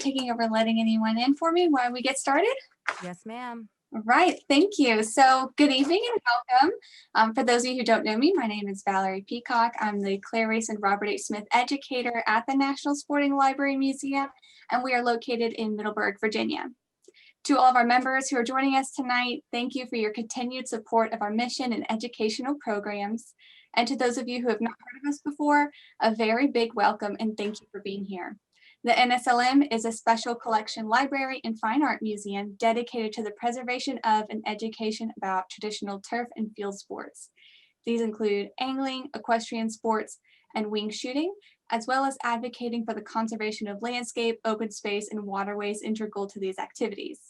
mind taking over letting anyone in for me while we get started? Yes, ma'am. Right, thank you. So good evening and welcome. For those of you who don't know me, my name is Valerie Peacock. I'm the Clarice and Robert H. Smith educator at the National Sporting Library Museum, and we are located in Middleburg, Virginia. To all of our members who are joining us tonight, thank you for your continued support of our mission and educational programs. And to those of you who have not heard of us before, a very big welcome and thank you for being here. The NSLM is a special collection library and fine art museum dedicated to the preservation of and education about traditional turf and field sports. These include angling, equestrian sports, and wing shooting, as well as advocating for the conservation of landscape, open space, and waterways integral to these activities.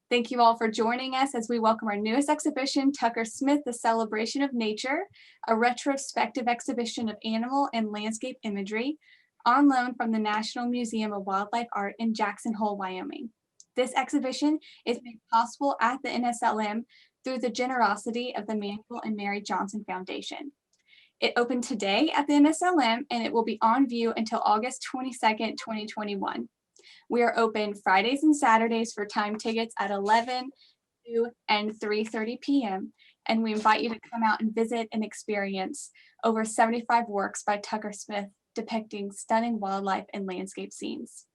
Thank you all for joining us as we welcome our newest exhibition, Tucker Smith, The Celebration of Nature, a retrospective exhibition of animal and landscape imagery on loan from the National Museum of Wildlife Art in Jackson Hole, Wyoming. This exhibition is made possible at the NSLM through the generosity of the Manuel and Mary Johnson Foundation. It opened today at the NSLM and it will be on view until August 22nd, 2021. We are open Fridays and Saturdays for time tickets at 11, 2, and 3:30 p.m. And we invite you to come out and visit and experience over 75 works by Tucker Smith depicting stunning wildlife and landscape scenes.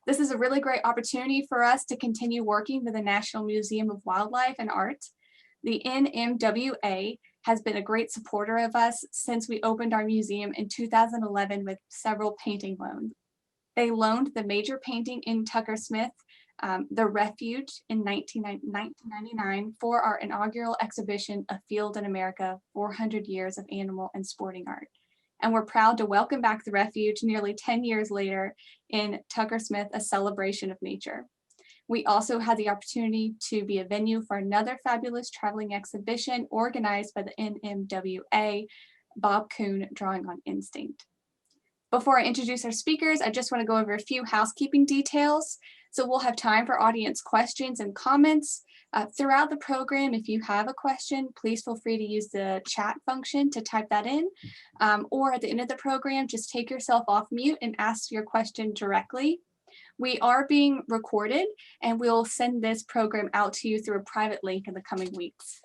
This is a really great opportunity for us to continue working with the National Museum of Wildlife and Art. The NMWA has been a great supporter of us since we opened our museum in 2011 with several painting loans. They loaned the major painting in Tucker Smith, The Refuge, in 1999 for our inaugural exhibition, A Field in America, 400 Years of Animal and Sporting Art. And we're proud to welcome back The Refuge nearly 10 years later in Tucker Smith, A Celebration of Nature. We also had the opportunity to be a venue for another fabulous traveling exhibition organized by the NMWA, Bob Kuhn, Drawing on Instinct. Before I introduce our speakers, I just want to go over a few housekeeping details. So we'll have time for audience questions and comments. Throughout the program, if you have a question, please feel free to use the chat function to type that in. Or at the end of the program, just take yourself off mute and ask your question directly. We are being recorded and we'll send this program out to you through a private link in the coming weeks.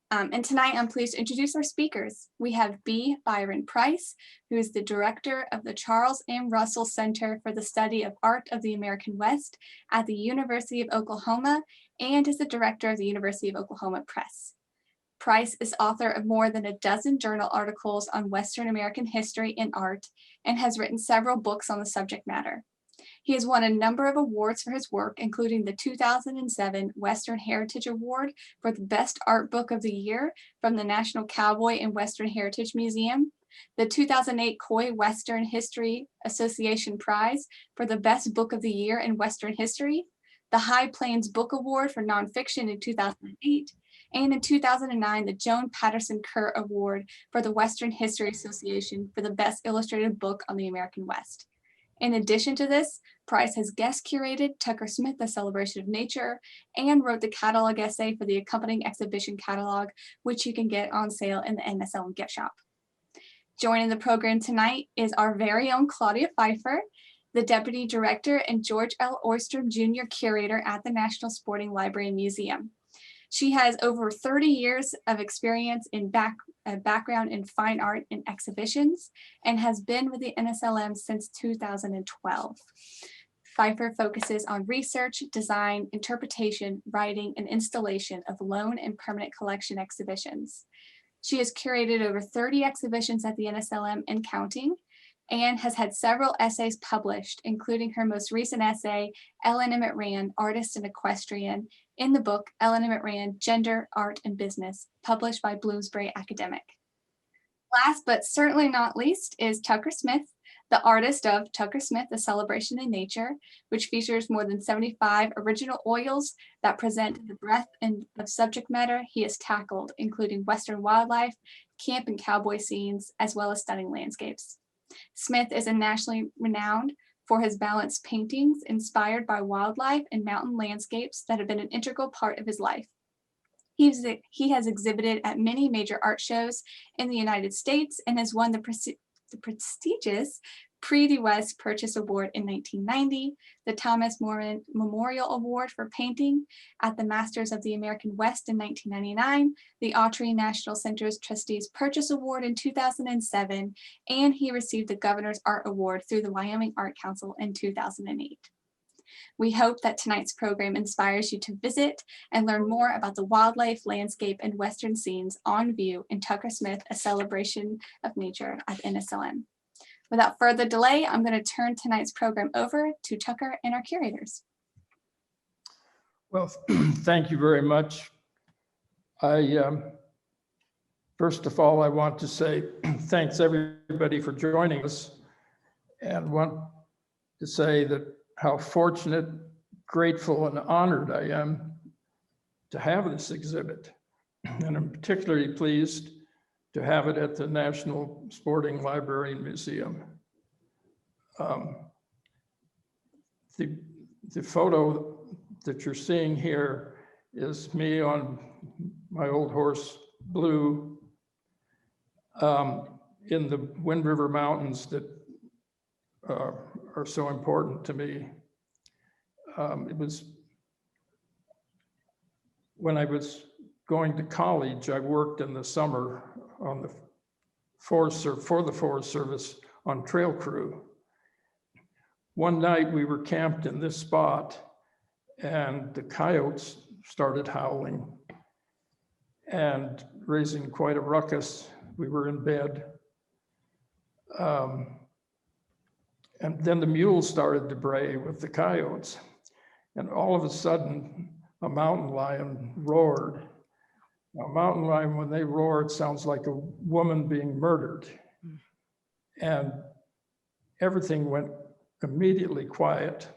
And tonight I'm pleased to introduce our speakers. We have Byron Price, who is the director of the Charles M. Russell Center for the Study of Art of the American West at the University of Oklahoma and is the director of the University of Oklahoma Press. Price is author of more than a dozen journal articles on Western American history and art and has written several books on the subject matter. He has won a number of awards for his work, including the 2007 Western Heritage Award for the Best Art Book of the Year from the National Cowboy and Western Heritage Museum, the 2008 Coy Western History Association Prize for the Best Book of the Year in Western History, the High Plains Book Award for Nonfiction in 2008, and in 2009, the Joan Patterson Kerr Award for the Western History Association for the Best Illustrated Book on the American West. In addition to this, Price has guest-curated Tucker Smith, The Celebration of Nature, and wrote the catalog essay for the accompanying exhibition catalog, which you can get on sale in the NSLM gift shop. Joining the program tonight is our very own Claudia Pfeiffer, the Deputy Director and George L. Ohrstrom Jr. Curator at the National Sporting Library and Museum. She has over 30 years of experience in background in fine art and exhibitions and has been with the NSLM since 2012. Pfeiffer focuses on research, design, interpretation, writing, and installation of loan and permanent collection exhibitions. She has curated over 30 exhibitions at the NSLM and counting, and has had several essays published, including her most recent essay, Ellen Emmett Rand, Artist and Equestrian, in the book Ellen Emmett Rand, Gender, Art, and Business, published by Bloomsbury Academic. Last but certainly not least is Tucker Smith, the artist of Tucker Smith, A Celebration in Nature, which features more than 75 original oils that present the breadth of subject matter he has tackled, including Western wildlife, camp and cowboy scenes, as well as stunning landscapes. Smith is nationally renowned for his balanced paintings inspired by wildlife and mountain landscapes that have been an integral part of his life. He has exhibited at many major art shows in the United States and has won the prestigious Prix du West Purchase Award in 1990, the Thomas Moran Memorial Award for Painting at the Masters of the American West in 1999, the Autry National Center's Trustees Purchase Award in 2007, and he received the Governor's Art Award through the Wyoming Art Council in 2008. We hope that tonight's program inspires you to visit and learn more about the wildlife, landscape, and Western scenes on view in Tucker Smith, A Celebration of Nature at NSLN. Without further delay, I'm going to turn tonight's program over to Tucker and our curators. Well, thank you very much. First of all, I want to say thanks everybody for joining us, and want to say that how fortunate, grateful, and honored I am to have this exhibit. And I'm particularly pleased to have it at the National Sporting Library and Museum. The photo that you're seeing here is me on my old horse, Blue, in the Wind River Mountains that are so important to me. It was when I was going to college, I worked in the summer on the for the Forest Service on trail crew. One night we were camped in this spot and the coyotes started howling and raising quite a ruckus. We were in bed. And then the mules started to bray with the coyotes. And all of a sudden, a mountain lion roared. A mountain lion, when they roar, it sounds like a woman being murdered. And everything went immediately quiet,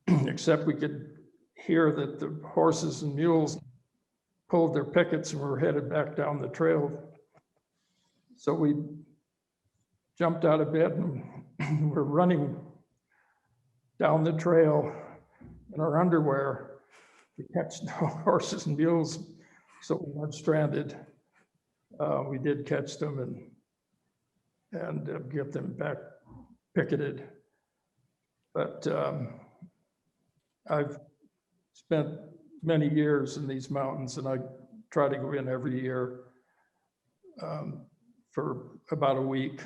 except we could hear that the horses and mules pulled their pickets and were headed back down the trail. So we jumped out of bed and we're running down the trail in our underwear to catch the horses and mules so we weren't stranded. We did catch them and get them back picketed. But I've spent many years in these mountains, and I try to go in every year for about a week.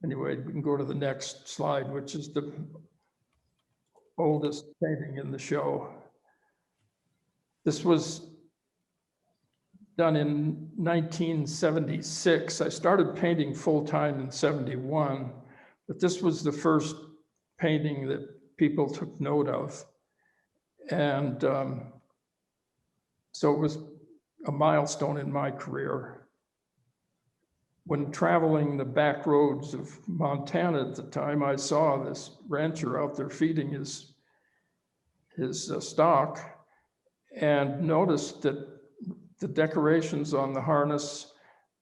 Anyway, we can go to the next slide, which is the oldest painting in the show. This was done in 1976. I started painting full-time in 71, but this was the first painting that people took note of. And so it was a milestone in my career. When traveling the back roads of Montana at the time, I saw this rancher out there feeding his stock and noticed that the decorations on the harness,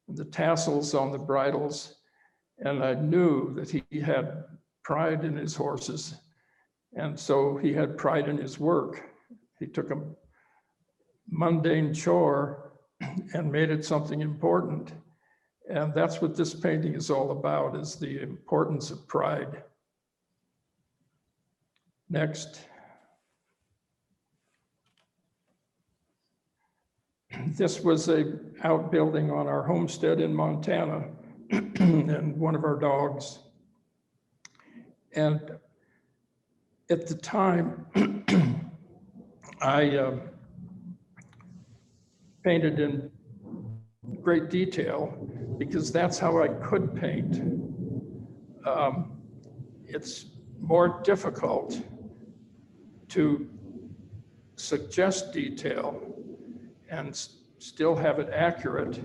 the tassels on the bridles, and I knew that he had pride in his horses. And so he had pride in his work. He took a mundane chore and made it something important. And that's what this painting is all about, is the importance of pride. Next. This was an outbuilding on our homestead in Montana and one of our dogs. And at the time, I painted in great detail because that's how I could paint. It's more difficult to suggest detail and still have it accurate.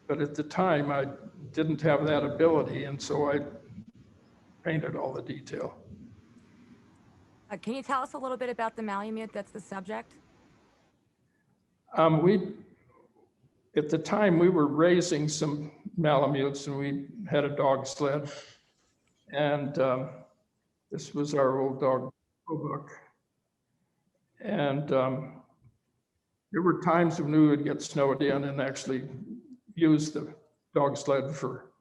But at the time, I didn't have that ability, and so I painted all the detail. Can you tell us a little bit about the Malamute that's the subject? At the time, we were raising some Malamutes, and we had a dog sled. And this was our old dog, Oberg. And there were times when we would get snowed in and actually use the dog sled for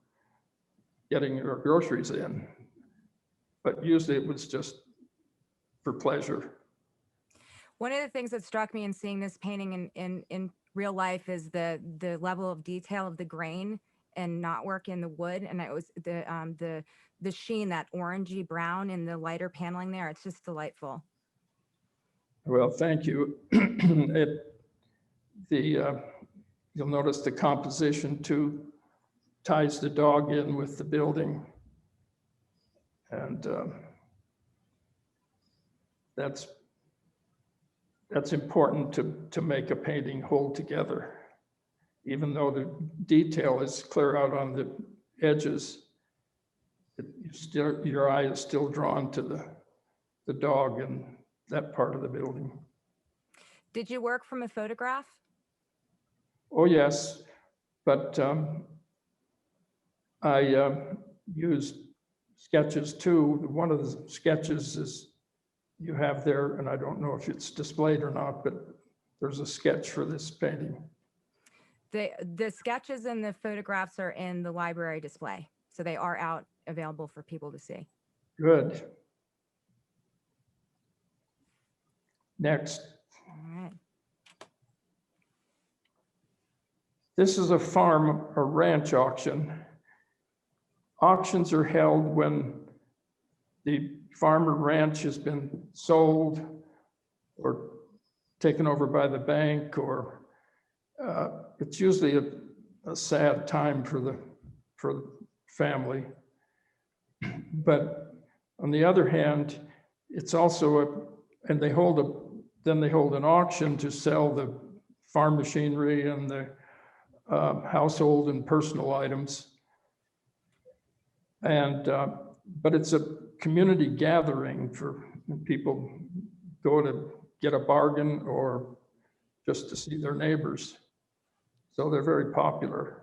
getting your groceries in. But usually it was just for pleasure. One of the things that struck me in seeing this painting in real life is the level of detail of the grain and knotwork in the wood, and it was the sheen, that orangey brown in the lighter paneling there. It's just delightful. Well, thank you. You'll notice the composition too ties the dog in with the building, and that's important to make a painting hold together. Even though the detail is clear out on the edges, your eye is still drawn to the dog and that part of the building. Did you work from a photograph? Oh, yes, but I used sketches too. One of the sketches is you have there, and I don't know if it's displayed or not, but there's a sketch for this painting. The sketches and the photographs are in the library display, so they are out available for people to see. Good. Next. All right. This is a farm or ranch auction. Auctions are held when the farm or ranch has been sold or taken over by the bank, or it's usually a sad time for the family. But on the other hand, it's also and they hold an auction to sell the farm machinery and the household and personal items. And but it's a community gathering for people go to get a bargain or just to see their neighbors. So they're very popular.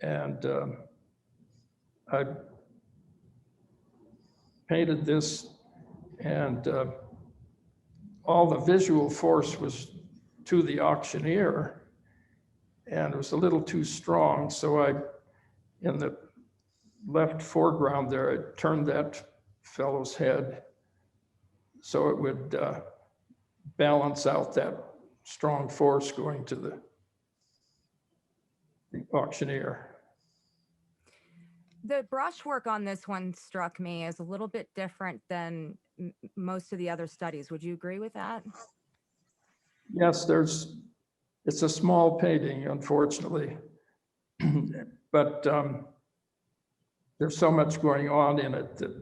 And I painted this, and all the visual force was to the auctioneer, and it was a little too strong. So in the left foreground there, I turned that fellow's head so it would balance out that strong force going to the auctioneer. The brushwork on this one struck me as a little bit different than most of the other studies. Would you agree with that? Yes, it's a small painting, unfortunately, but there's so much going on in it that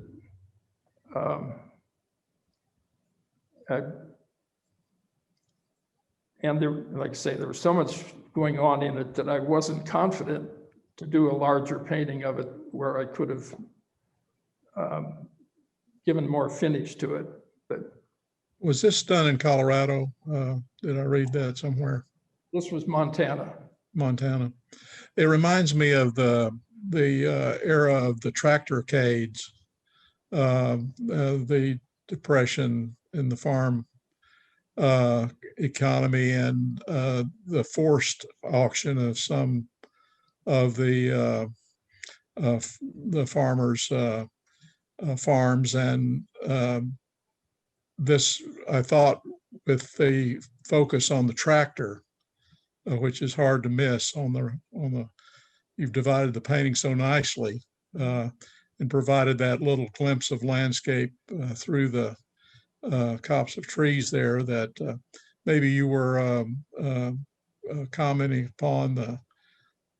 like I say, there was so much going on in it that I wasn't confident to do a larger painting of it where I could have given more finish to it. But was this done in Colorado? Did I read that somewhere? This was Montana. Montana. It reminds me of the era of the tractorcades, the depression in the farm economy, and the forced auction of some of the farmers' farms. And this, I thought, with the focus on the tractor, which is hard to miss on the you've divided the painting so nicely and provided that little glimpse of landscape through the copse of trees there, that maybe you were commenting upon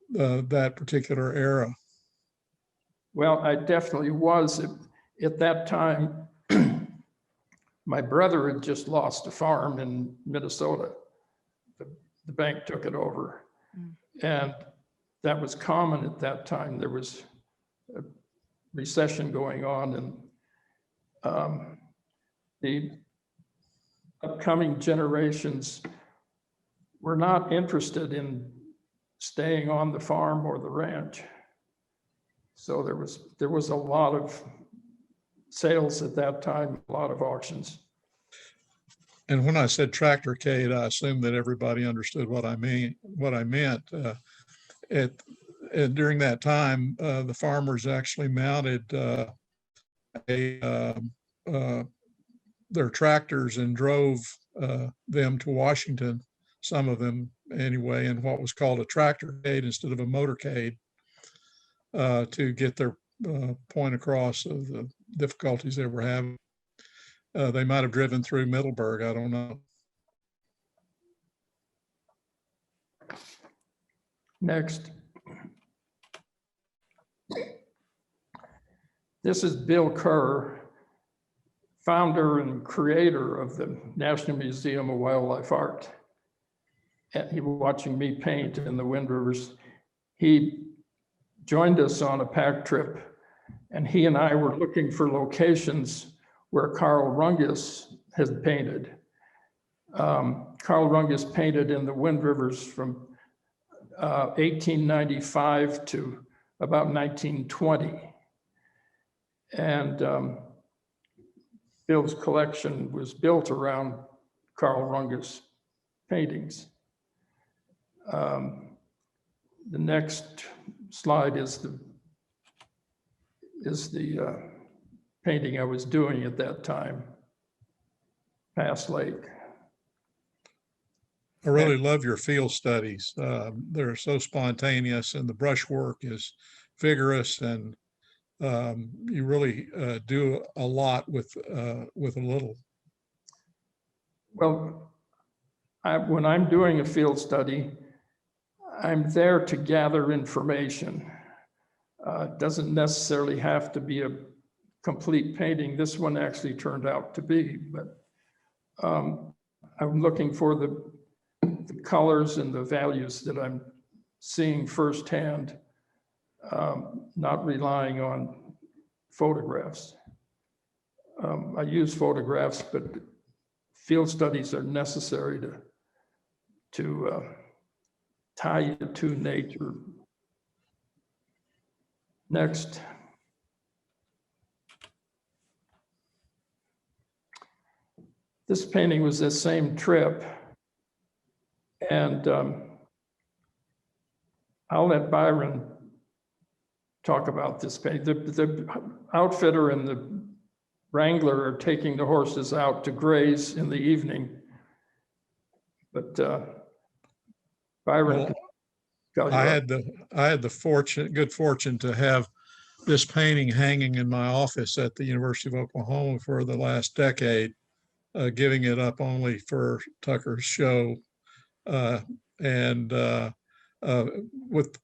that particular era. Well, I definitely was. At that time, my brother had just lost a farm in Minnesota. The bank took it over. And that was common at that time. There was a recession going on, and the upcoming generations were not interested in staying on the farm or the ranch. So there was a lot of sales at that time, a lot of auctions. And when I said tractorcade, I assumed that everybody understood what I meant. and during that time, the farmers actually mounted their tractors and drove them to Washington, some of them anyway, in what was called a tractorcade instead of a motorcade, to get their point across of the difficulties they were having. They might have driven through Middleburg, I don't know. Next. This is Bill Kerr, founder and creator of the National Museum of Wildlife Art. And he was watching me paint in the Wind Rivers. He joined us on a pack trip, and he and I were looking for locations where Carl Rungus had painted. Carl Rungus painted in the Wind Rivers from 1895 to about 1920. And Bill's collection was built around Carl Rungus paintings. The next slide is the painting I was doing at that time, Pass Lake. I really love your field studies. They're so spontaneous, and the brushwork is vigorous, and you really do a lot with a little. Well, when I'm doing a field study, I'm there to gather information. It doesn't necessarily have to be a complete painting. This one actually turned out to be, but I'm looking for the colors and the values that I'm seeing firsthand, not relying on photographs. I use photographs, but field studies are necessary to tie you to nature. Next. This painting was the same trip, and I'll let Byron talk about this painting. The outfitter and the wrangler are taking the horses out to graze in the evening, but Byron. Well, I had the good fortune to have this painting hanging in my office at the University of Oklahoma for the last decade, giving it up only for Tucker's show, and with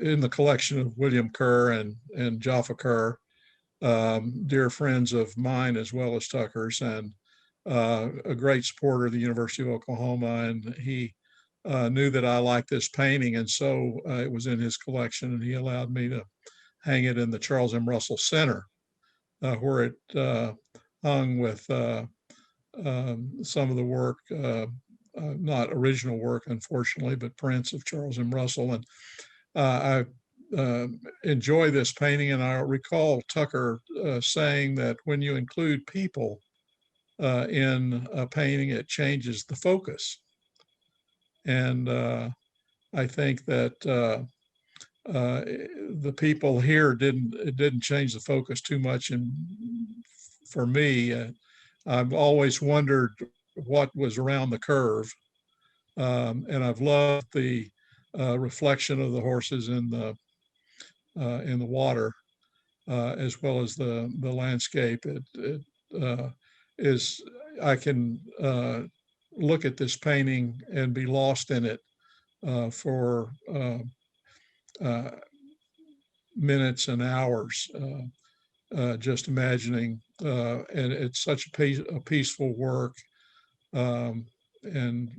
in the collection of William Kerr and Jaffa Kerr, dear friends of mine as well as Tucker's, and a great supporter of the University of Oklahoma. And he knew that I liked this painting, and so it was in his collection, and he allowed me to hang it in the Charles M. Russell Center, where it hung with some of the work, not original work, unfortunately, but prints of Charles M. Russell. And I enjoy this painting, and I recall Tucker saying that when you include people in a painting, it changes the focus. And I think that the people here didn't change the focus too much. And for me, I've always wondered what was around the curve, and I've loved the reflection of the horses in the water, as well as the landscape. It is, I can look at this painting and be lost in it for minutes and hours, just imagining, and it's such a peaceful work, and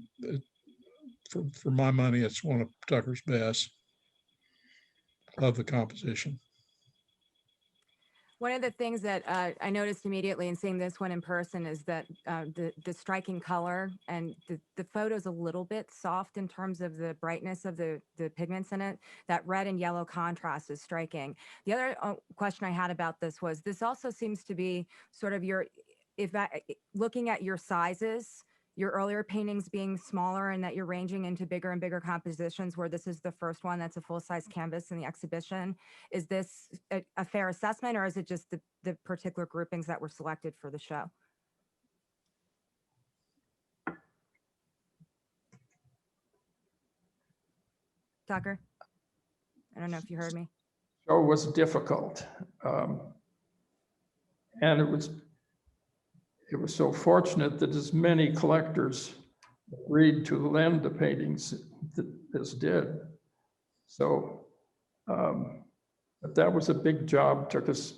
for my money, it's one of Tucker's best. Love the composition. One of the things that I noticed immediately in seeing this one in person is that the striking color, and the photo's a little bit soft in terms of the brightness of the pigments in it. That red and yellow contrast is striking. The other question I had about this was, this also seems to be sort of looking at your sizes, your earlier paintings being smaller and that you're ranging into bigger and bigger compositions, where this is the first one that's a full-size canvas in the exhibition. Is this a fair assessment, or is it just the particular groupings that were selected for the show? Tucker? I don't know if you heard me. Show was difficult. And it was so fortunate that as many collectors agreed to lend the paintings that this did. So, but that was a big job. Took us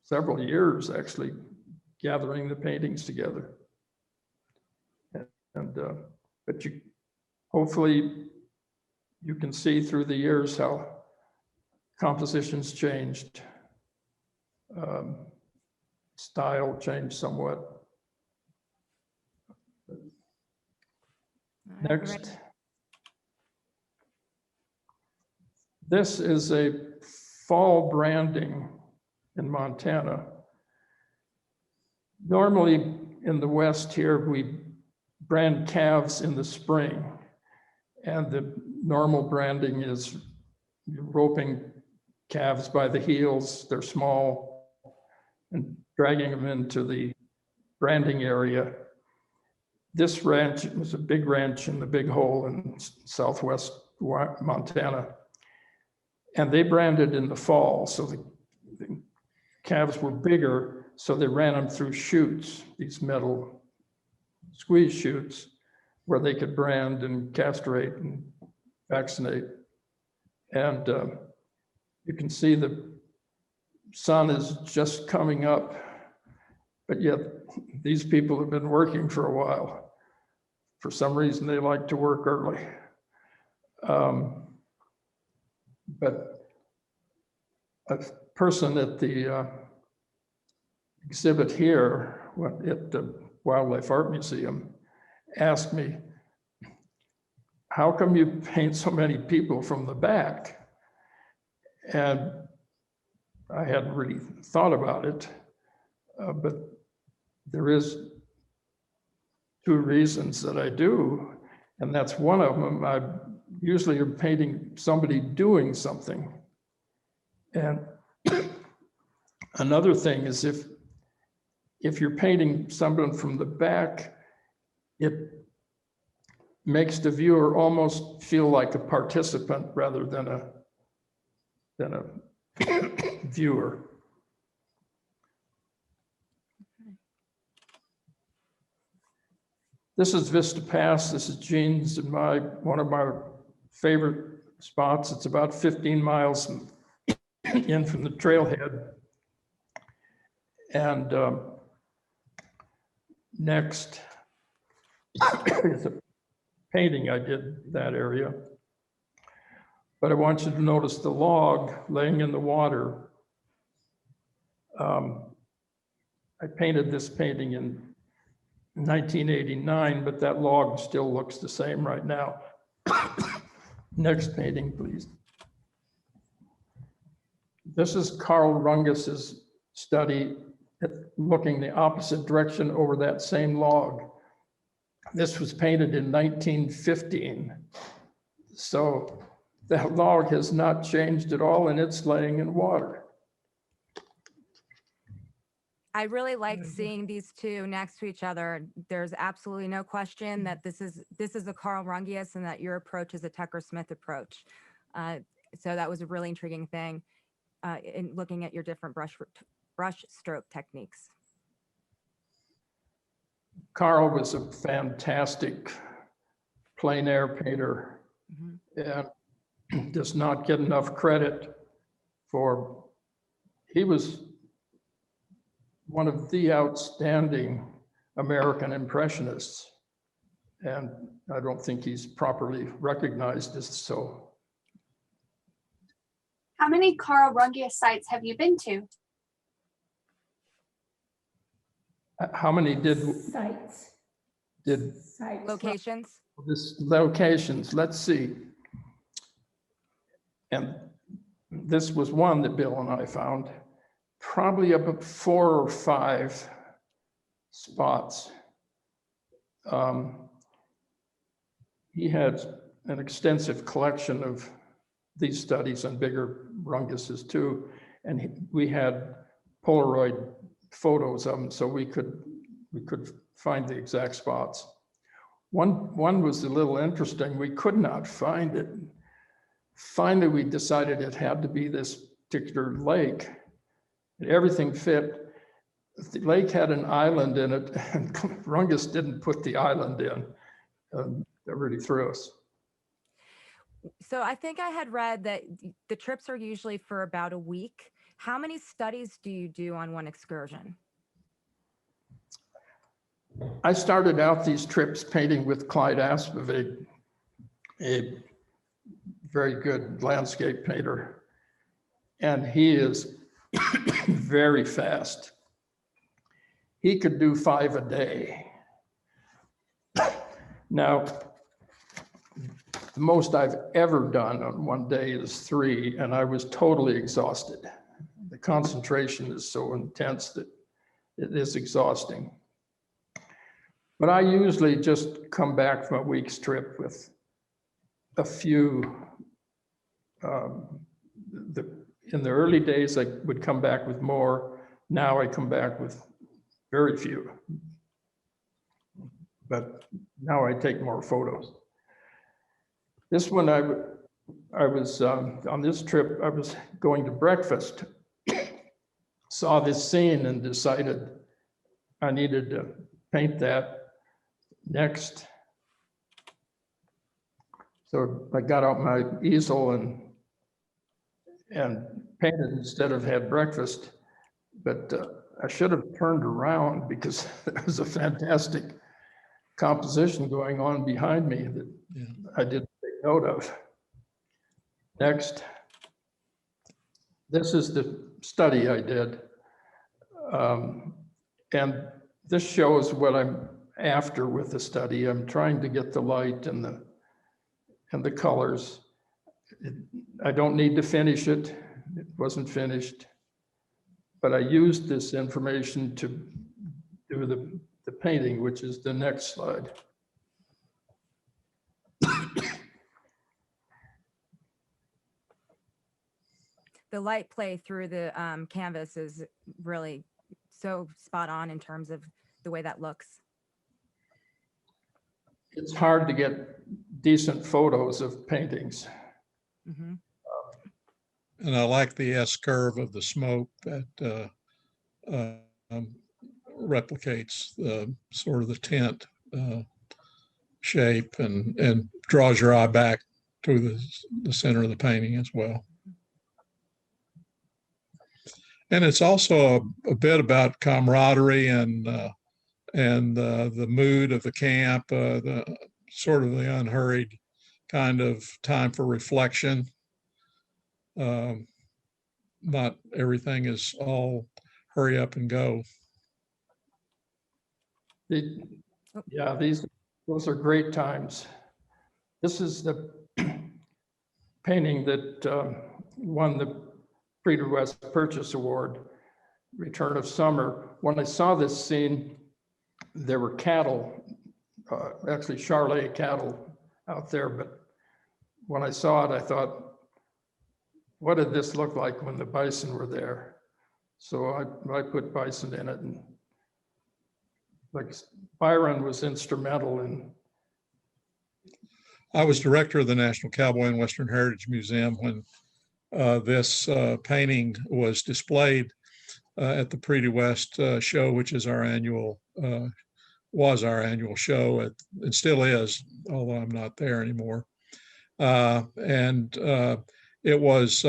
several years actually gathering the paintings together. And but you hopefully you can see through the years how compositions changed, style changed somewhat. Next. This is a fall branding in Montana. Normally in the West here, we brand calves in the spring, and the normal branding is roping calves by the heels. They're small, and dragging them into the branding area. This ranch was a big ranch in the Big Hole in southwest Montana. And they branded in the fall. So the calves were bigger, so they ran them through chutes, these metal squeeze chutes, where they could brand and castrate and vaccinate. And you can see the sun is just coming up, but yet these people have been working for a while. For some reason, they like to work early. But a person at the exhibit here at the Wildlife Art Museum asked me, how come you paint so many people from the back? And I hadn't really thought about it, but there is two reasons that I do, and that's one of them. I usually am painting somebody doing something. And another thing is if you're painting someone from the back, it makes the viewer almost feel like a participant rather than a viewer. This is Vista Pass. This is Gene's and one of my favorite spots. It's about 15 miles in from the trailhead. And next is a painting I did that area. But I want you to notice the log laying in the water. I painted this painting in 1989, but that log still looks the same right now. Next painting, please. This is Carl Rungus's study at looking the opposite direction over that same log. This was painted in 1915. So that log has not changed at all, and it's laying in water. I really like seeing these two next to each other. There's absolutely no question that this is a Carl Rungius and that your approach is a Tucker Smith approach. So that was a really intriguing thing in looking at your different brush stroke techniques. Carl was a fantastic plein air painter, and does not get enough credit for, he was one of the outstanding American Impressionists. And I don't think he's properly recognized as so. How many Carl Rungius sites have you been to? How many Sites. Locations? This locations, let's see. And this was one that Bill and I found, probably about 4 or 5 spots. he had an extensive collection of these studies and bigger runguses too. And we had Polaroid photos of them, so we could find the exact spots. One was a little interesting. We could not find it. Finally, we decided it had to be this particular lake. Everything fit. The lake had an island in it, and Rungus didn't put the island in. That really threw us. So I think I had read that the trips are usually for about a week. How many studies do you do on one excursion? I started out these trips painting with Clyde Aspavig, a very good landscape painter. And he is very fast. He could do 5 a day. Now, the most I've ever done on one day is 3, and I was totally exhausted. The concentration is so intense that it is exhausting. But I usually just come back from a week's trip with a few. In the early days, I would come back with more. Now I come back with very few. But now I take more photos. This one, I was on this trip, I was going to breakfast, saw this scene and decided I needed to paint that next. So I got out my easel and painted instead of had breakfast, but I should have turned around because there was a fantastic composition going on behind me that I didn't take note of. Next. This is the study I did. And this shows what I'm after with the study. I'm trying to get the light and the colors. I don't need to finish it. It wasn't finished. But I used this information to do the painting, which is the next slide. The light play through the canvas is really so spot on in terms of the way that looks. It's hard to get decent photos of paintings. Mm-hmm. And I like the S curve of the smoke that replicates sort of the tint shape and draws your eye back to the center of the painting as well. And it's also a bit about camaraderie and the mood of the camp, the sort of the unhurried kind of time for reflection. Not everything is all hurry up and go. Yeah, those are great times. This is the painting that won the Prix de West Purchase Award, Return of Summer. When I saw this scene, there were cattle, actually Charolais cattle out there, but when I saw it, I thought, what did this look like when the bison were there? So I put bison in it, and like Byron was instrumental in. I was director of the National Cowboy and Western Heritage Museum when this painting was displayed at the Prix de West show, which is our annual, was our annual show. It still is, although I'm not there anymore. And it was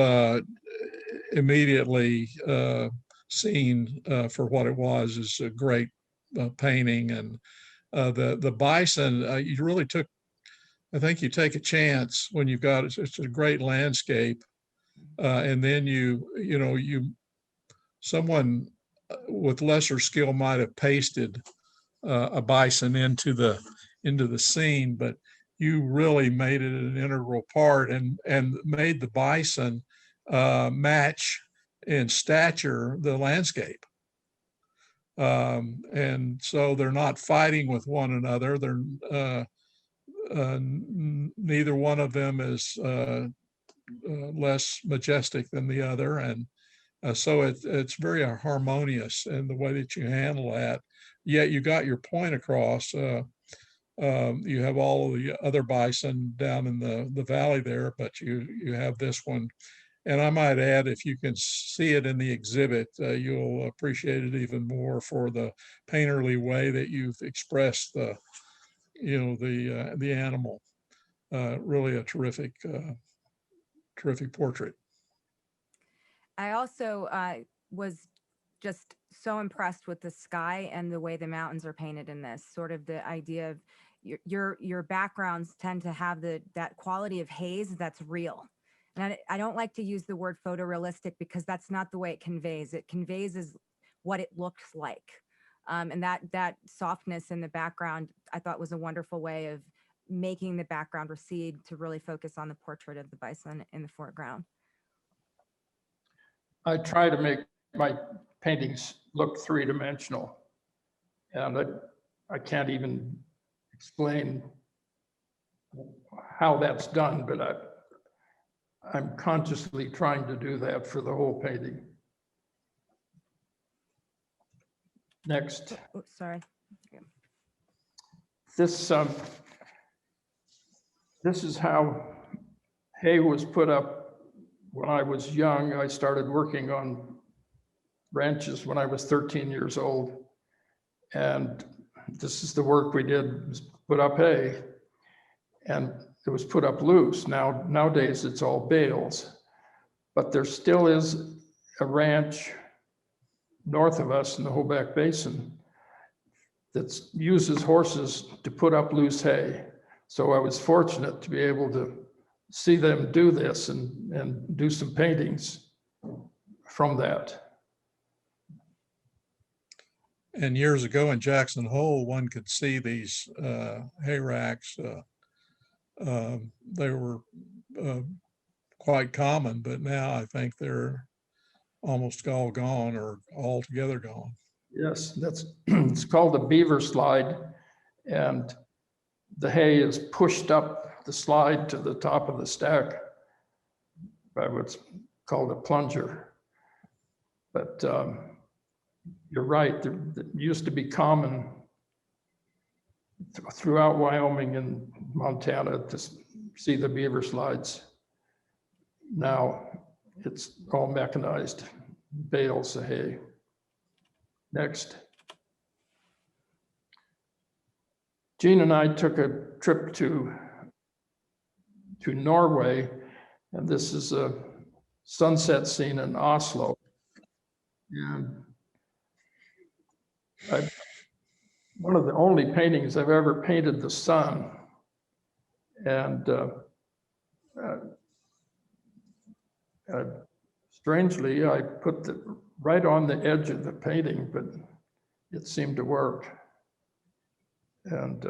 immediately seen for what it was as a great painting. And the bison, you really took, I think you take a chance when you've got it's a great landscape, and then someone with lesser skill might have pasted a bison into the scene, but you really made it an integral part and made the bison match in stature the landscape. And so they're not fighting with one another. Neither one of them is less majestic than the other. And so it's very harmonious in the way that you handle that. Yet you got your point across. You have all of the other bison down in the valley there, but you have this one. And I might add, if you can see it in the exhibit, you'll appreciate it even more for the painterly way that you've expressed the animal. Really a terrific portrait. I also was just so impressed with the sky and the way the mountains are painted in this. Sort of the idea of your backgrounds tend to have that quality of haze that's real. And I don't like to use the word photorealistic because that's not the way it conveys. It conveys as what it looks like. And that softness in the background, I thought was a wonderful way of making the background recede to really focus on the portrait of the bison in the foreground. I try to make my paintings look three-dimensional, and I can't even explain how that's done, but I'm consciously trying to do that for the whole painting. Next. Oh, sorry. This is how hay was put up when I was young. I started working on ranches when I was 13 years old. And this is the work we did, was put up hay. And it was put up loose. Nowadays it's all bales. But there still is a ranch north of us in the Oberg Basin that uses horses to put up loose hay. So I was fortunate to be able to see them do this and do some paintings from that. And years ago in Jackson Hole, one could see these hay racks. They were quite common, but now I think they're almost all gone or altogether gone. Yes, that's it's called a beaver slide, and the hay is pushed up the slide to the top of the stack by what's called a plunger. But you're right, there used to be common throughout Wyoming and Montana to see the beaver slides. Now it's all mechanized, bales of hay. Next. Jean and I took a trip to Norway, and this is a sunset scene in Oslo. And one of the only paintings I've ever painted the sun. And strangely, I put it right on the edge of the painting, but it seemed to work. And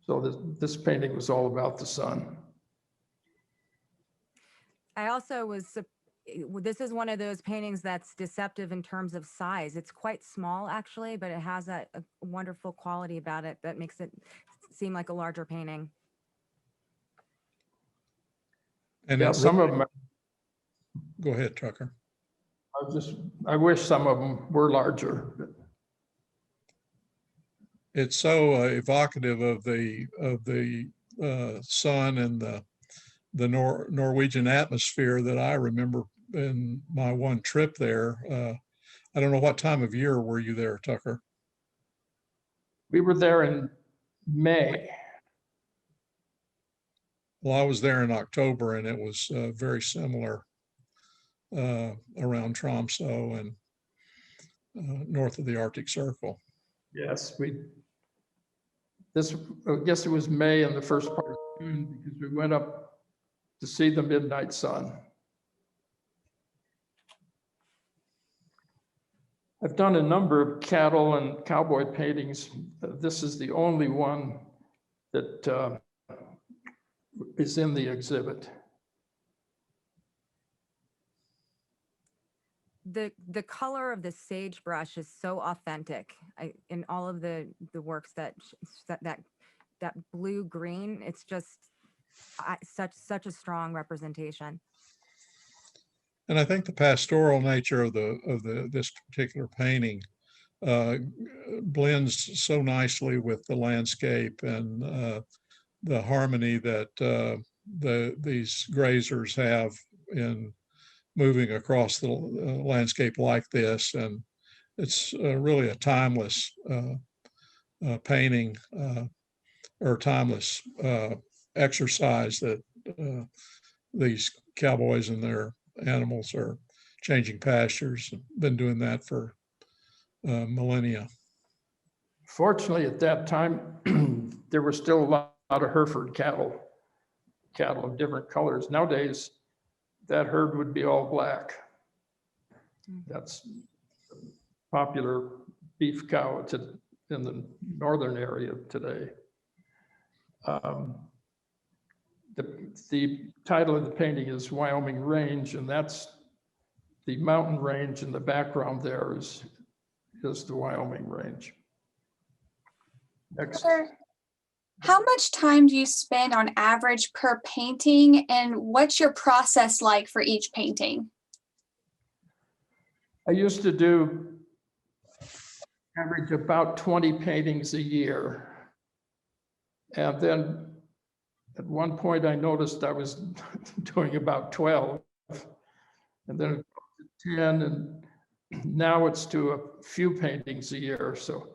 so this painting was all about the sun. I also was, this is one of those paintings that's deceptive in terms of size. It's quite small actually, but it has a wonderful quality about it that makes it seem like a larger painting. And yeah, some of them. Go ahead, Tucker. I wish some of them were larger. But it's so evocative of the sun and the Norwegian atmosphere that I remember in my one trip there. I don't know what time of year were you there, Tucker? We were there in May. Well, I was there in October, and it was very similar around Tromsø and north of the Arctic Circle. Yes, I guess it was May and the first part of June, because we went up to see the midnight sun. I've done a number of cattle and cowboy paintings. This is the only one that is in the exhibit. the color of the sagebrush is so authentic in all of the works that blue green. It's just such a strong representation. And I think the pastoral nature of this particular painting blends so nicely with the landscape and the harmony that these grazers have in moving across the landscape like this. And it's really a timeless painting or timeless exercise that these cowboys and their animals are changing pastures. Been doing that for millennia. Fortunately, at that time, there were still a lot of Hereford cattle of different colors. Nowadays, that herd would be all black. That's popular beef cow in the northern area today. The title of the painting is Wyoming Range, and that's the mountain range in the background there is the Wyoming Range. Next. How much time do you spend on average per painting, and what's your process like for each painting? I used to do average about 20 paintings a year. And then at one point I noticed I was doing about 12, and then 10, and now it's to a few paintings a year. So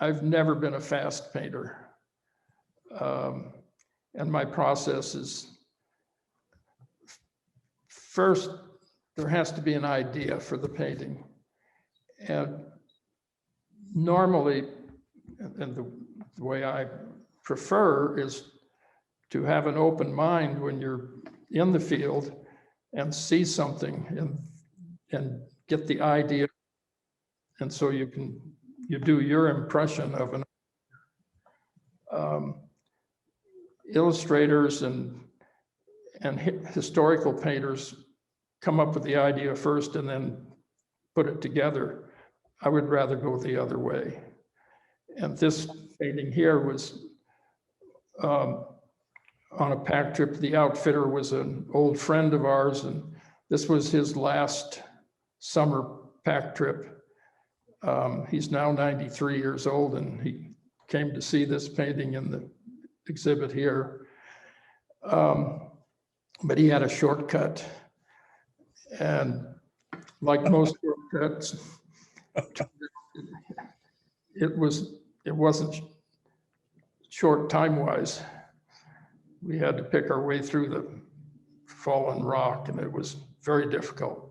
I've never been a fast painter. And my process is, first, there has to be an idea for the painting. And normally, and the way I prefer is to have an open mind when you're in the field and see something and get the idea. And so you do your impression of an illustrators and historical painters come up with the idea first and then put it together. I would rather go the other way. And this painting here was on a pack trip. The outfitter was an old friend of ours, and this was his last summer pack trip. He's now 93 years old, and he came to see this painting in the exhibit here. But he had a shortcut, and like most shortcuts, it wasn't short time-wise. We had to pick our way through the fallen rock, and it was very difficult.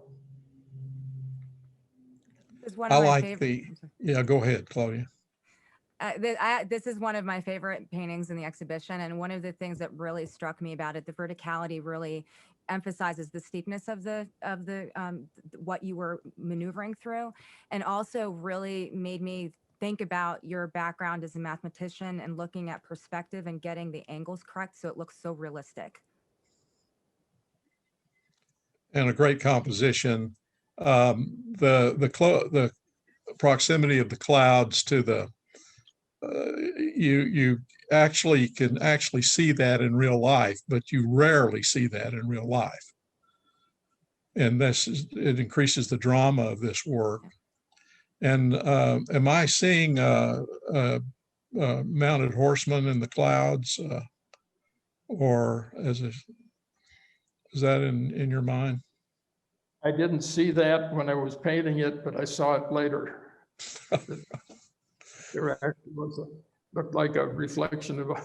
I like yeah, go ahead, Claudia. This is one of my favorite paintings in the exhibition, and one of the things that really struck me about it, the verticality really emphasizes the steepness of the what you were maneuvering through, and also really made me think about your background as a mathematician and looking at perspective and getting the angles correct so it looks so realistic. And a great composition. The proximity of the clouds to the you can actually see that in real life, but you rarely see that in real life. And it increases the drama of this work. And am I seeing mounted horsemen in the clouds, or is that in your mind? I didn't see that when I was painting it, but I saw it later. There actually looked like a reflection of a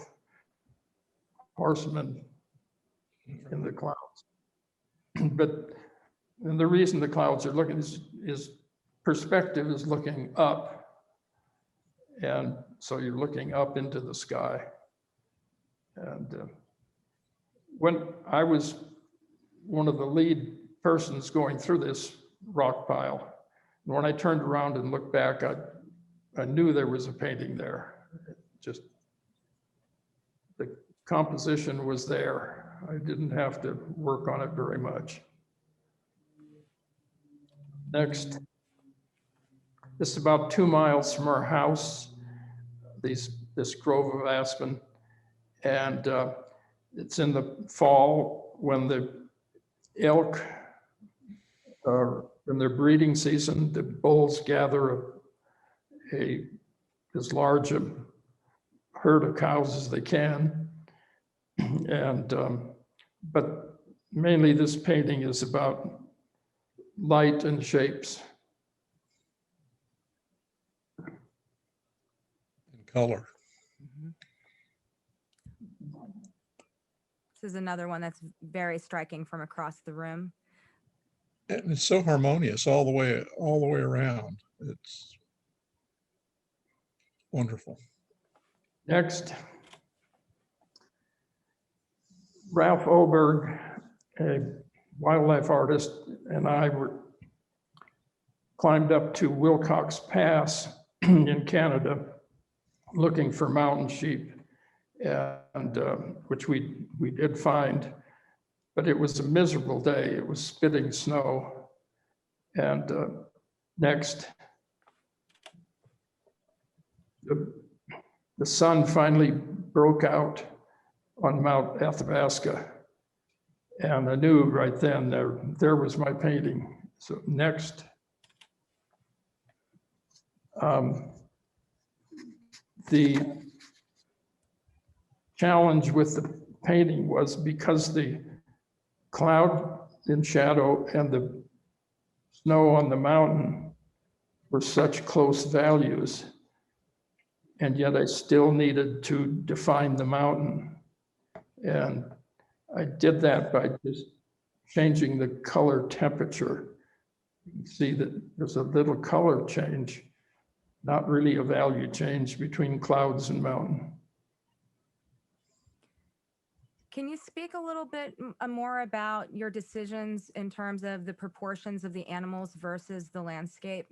horseman in the clouds. And the reason the clouds are looking is perspective is looking up. And so you're looking up into the sky. And when I was one of the lead persons going through this rock pile, and when I turned around and looked back, I knew there was a painting there. Just the composition was there. I didn't have to work on it very much. Next, this is about 2 miles from our house, this grove of aspen. And it's in the fall when the elk are in their breeding season. The bulls gather as large a herd of cows as they can. And but mainly this painting is about light and shapes. And color. This is another one that's very striking from across the room. And it's so harmonious all the way around. It's wonderful. Next, Ralph Oberg, a wildlife artist, and I climbed up to Wilcox Pass in Canada looking for mountain sheep, and which we did find, but it was a miserable day. It was spitting snow. And next, the sun finally broke out on Mount Athabasca, and I knew right then there was my painting. So next, the challenge with the painting was because the cloud in shadow and the snow on the mountain were such close values, and yet I still needed to define the mountain. And I did that by just changing the color temperature. You can see that there's a little color change, not really a value change between clouds and mountain. Can you speak a little bit more about your decisions in terms of the proportions of the animals versus the landscape?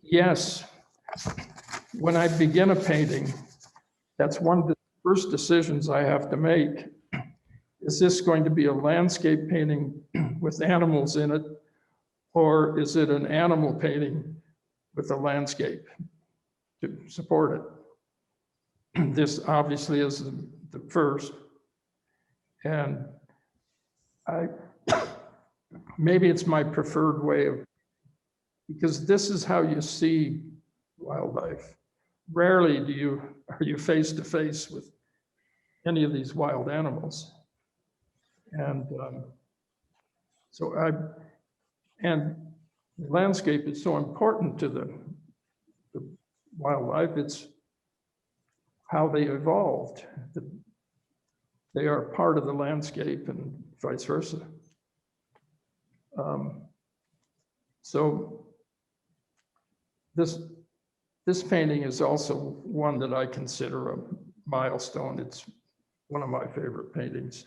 Yes. When I begin a painting, that's one of the first decisions I have to make. Is this going to be a landscape painting with animals in it, or is it an animal painting with a landscape to support it? This obviously is the first, and maybe it's my preferred way of, because this is how you see wildlife. Rarely are you face to face with any of these wild animals. And and the landscape is so important to the wildlife. It's how they evolved. They are part of the landscape and vice versa. So this painting is also one that I consider a milestone. It's one of my favorite paintings.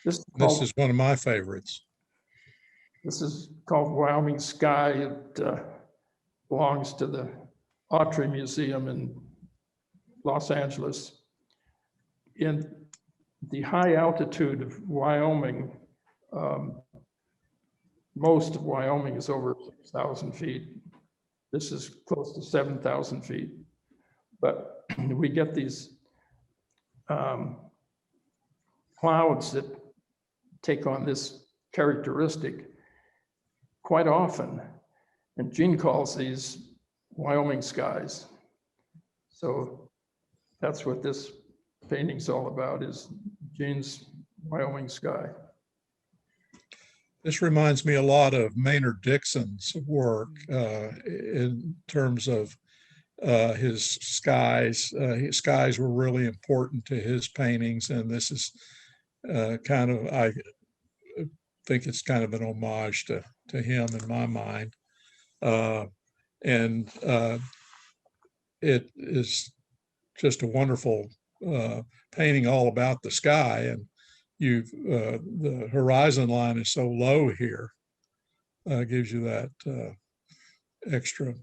This is one of my favorites. This is called Wyoming Sky. It belongs to the Ohrstrom Museum in Los Angeles. In the high altitude of Wyoming, most of Wyoming is over 6,000 feet. This is close to 7,000 feet. But we get these clouds that take on this characteristic quite often. And Gene calls these Wyoming skies. So that's what this painting's all about, is Gene's Wyoming sky. This reminds me a lot of Maynard Dixon's work in terms of his skies. His skies were really important to his paintings, and this is kind of, I think it's kind of an homage to him in my mind. And it is just a wonderful painting all about the sky, and the horizon line is so low here, gives you that extra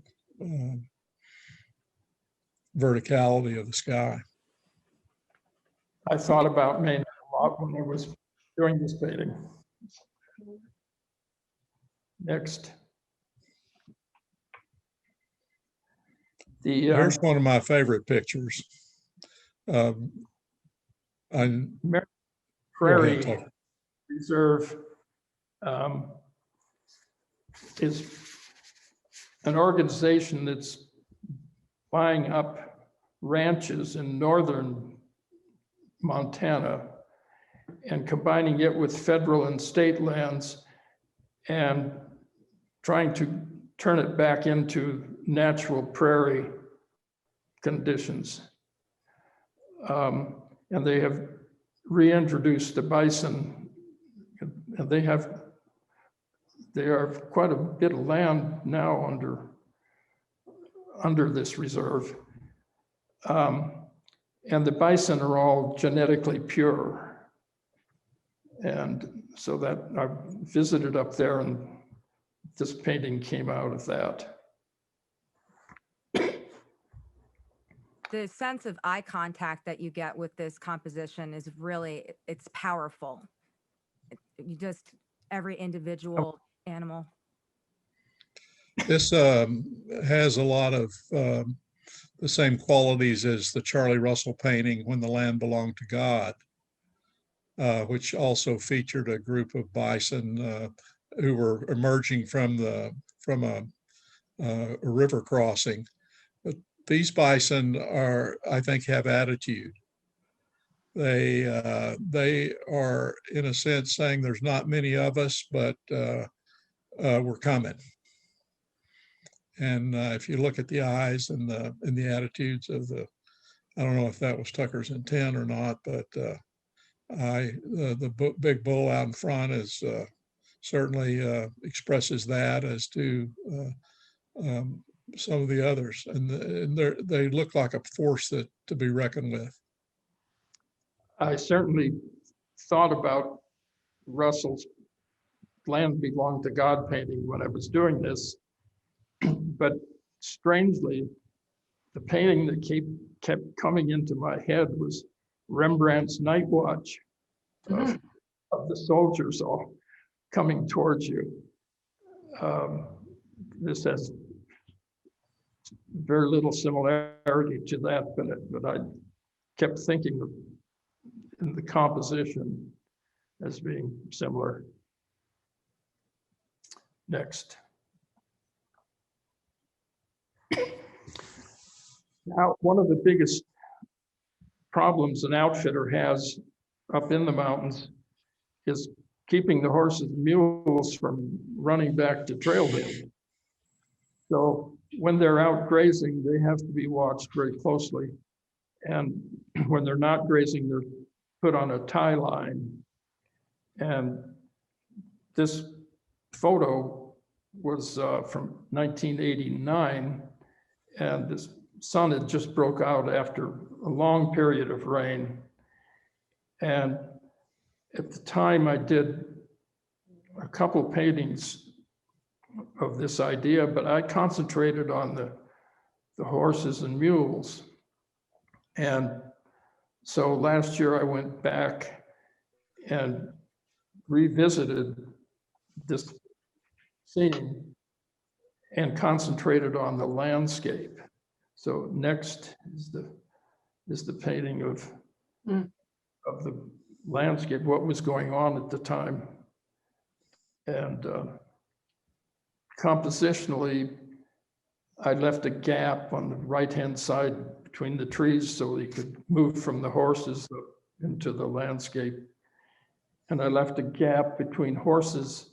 verticality of the sky. I thought about Maynard a thought when I was doing this painting. Next. Here's one of my favorite pictures. Prairie Reserve is an organization that's buying up ranches in northern Montana and combining it with federal and state lands and trying to turn it back into natural prairie conditions. And they have reintroduced the bison, and they are quite a bit of land now under this reserve. And the bison are all genetically pure. And so that I visited up there, and this painting came out of that. The sense of eye contact that you get with this composition is really, it's powerful. You just, every individual animal. This has a lot of the same qualities as the Charlie Russell painting, When the Land Belonged to God, which also featured a group of bison who were emerging from a river crossing. But these bison I think, have attitude. They are, in a sense, saying there's not many of us, but we're coming. And if you look at the eyes and the attitudes of I don't know if that was Tucker's intent or not, but the big bull out in front is certainly expresses that, as do some of the others, and they look like a force to be reckoned with. I certainly thought about Russell's Land Belonged to God painting when I was doing this, but strangely, the painting that kept coming into my head was Rembrandt's Night Watch of the soldiers all coming towards you. This has very little similarity to that, but I kept thinking of in the composition as being similar. Next. Now, one of the biggest problems an outfitter has up in the mountains is keeping the horses and mules from running back to trailhead. So when they're out grazing, they have to be watched very closely. And when they're not grazing, they're put on a tie line. And this photo was from 1989, and this sun had just broke out after a long period of rain. And at the time, I did a couple paintings of this idea, but I concentrated on the horses and mules. And so last year I went back and revisited this scene and concentrated on the landscape. So next is the painting of the landscape, what was going on at the time. And compositionally, I left a gap on the right-hand side between the trees so he could move from the horses into the landscape. And I left a gap between horses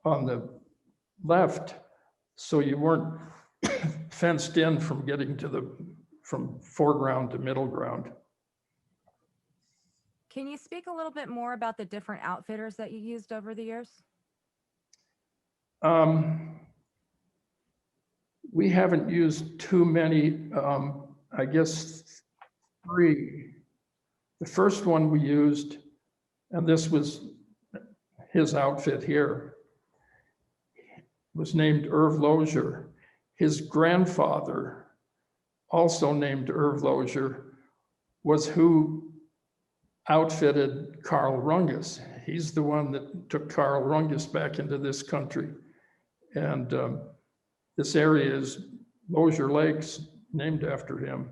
on the left so you weren't fenced in from getting from foreground to middle ground. Can you speak a little bit more about the different outfitters that you used over the years? We haven't used too many, I guess 3. The first one we used, and this was his outfit here, was named Irv Lozier. His grandfather, also named Irv Lozier, was who outfitted Carl Rungus. He's the one that took Carl Rungus back into this country. And this area is Lozier Lakes, named after him.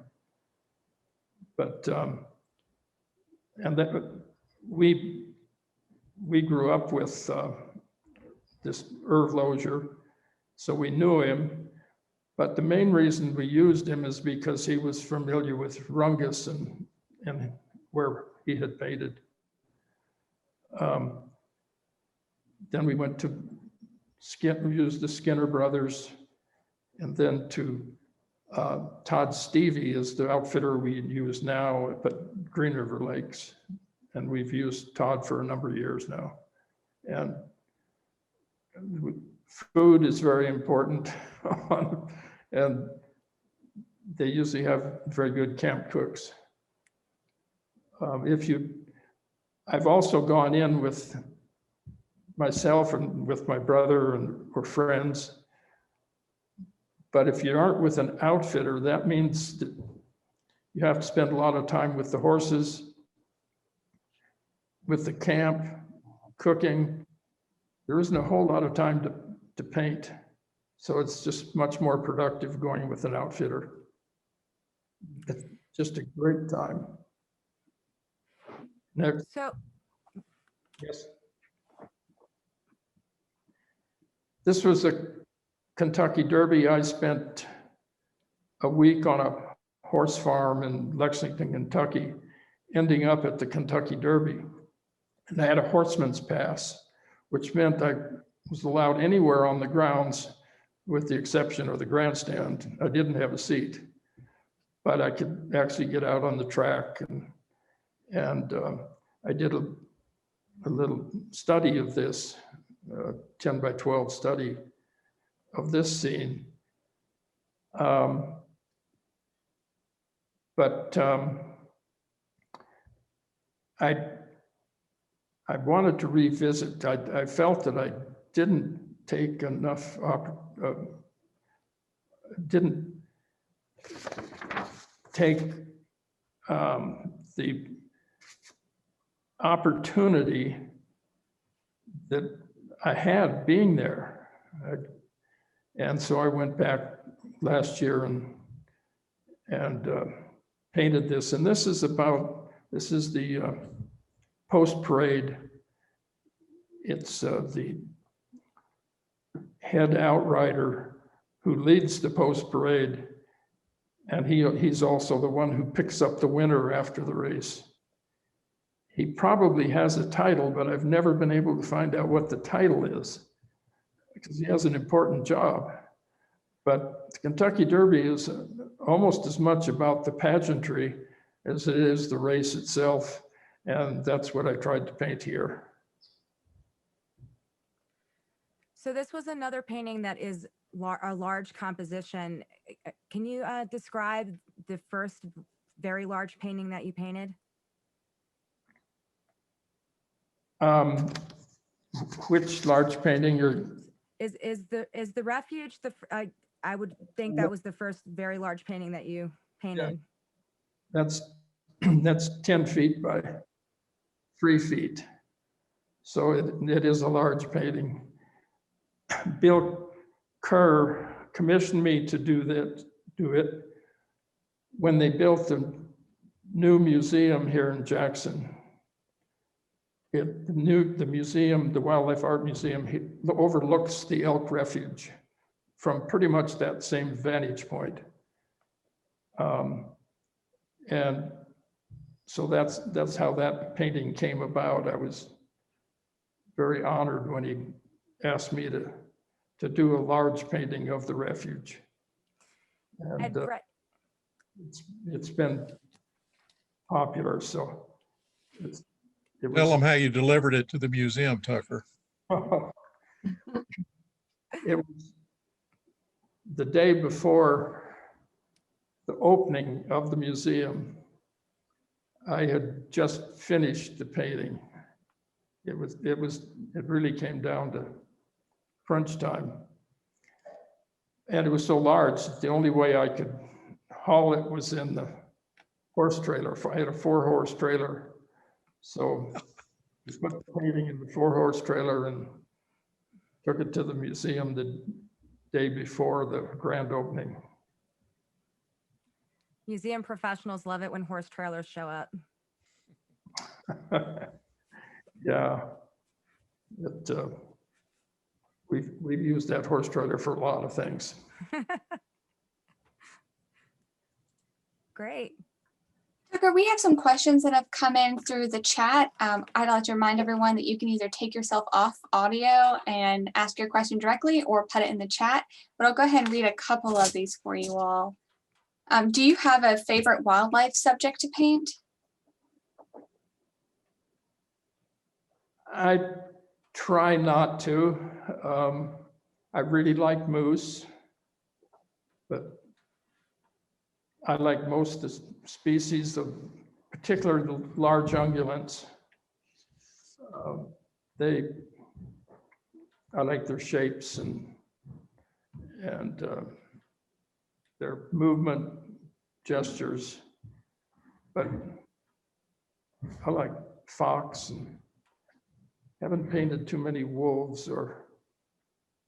But, and that we grew up with this Irv Lozier, so we knew him. But the main reason we used him is because he was familiar with Rungus and where he had painted. Then we went to we used the Skinner brothers, and then to Todd Stevie is the outfitter we use now at Green River Lakes. And we've used Todd for a number of years now. And food is very important. And they usually have very good camp cooks. I've also gone in with myself and with my brother or friends. But if you aren't with an outfitter, that means that you have to spend a lot of time with the horses, with the camp, cooking. There isn't a whole lot of time to paint. So it's just much more productive going with an outfitter. It's just a great time. Next. So, yes. This was a Kentucky Derby. I spent a week on a horse farm in Lexington, Kentucky, ending up at the Kentucky Derby. And I had a horseman's pass, which meant I was allowed anywhere on the grounds with the exception of the grandstand. I didn't have a seat, but I could actually get out on the track. And I did a little study of this, 10 by 12 study of this scene. But I wanted to revisit. I felt that I didn't take enough, didn't take the opportunity that I had being there. And so I went back last year and painted this. And this is the post-parade. It's the head outrider who leads the post-parade. And he's also the one who picks up the winner after the race. He probably has a title, but I've never been able to find out what the title is because he has an important job. But the Kentucky Derby is almost as much about the pageantry as it is the race itself. And that's what I tried to paint here. so this was another painting that is a large composition. Can you describe the first very large painting that you painted? Which large painting Is the refuge I would think that was the first very large painting that you painted. Yeah. That's 10 feet by 3 feet. So it is a large painting. Bill Kerr commissioned me to do it when they built the new museum here in Jackson. The museum, the Wildlife Art Museum, overlooks the elk refuge from pretty much that same vantage point. And so that's how that painting came about. I was very honored when he asked me to do a large painting of the refuge. And it's been popular, so Tell them how you delivered it to the museum, Tucker. It was the day before the opening of the museum. I had just finished the painting. It really came down to crunch time. And it was so large, the only way I could haul it was in the horse trailer. I had a 4-horse trailer So we put the painting in the 4-horse trailer and took it to the museum the day before the grand opening. Museum professionals love it when horse trailers show up. Yeah. We've used that horse trailer for a lot of things. Great. Tucker, we have some questions that have come in through the chat. I'd like to remind everyone that you can either take yourself off audio and ask your question directly or put it in the chat, but I'll go ahead and read a couple of these for you all. Do you have a favorite wildlife subject to paint? I try not to. I really like moose, but I like most of the species of, particularly the large ungulates. I like their shapes and their movement gestures, but I like fox and haven't painted too many wolves, or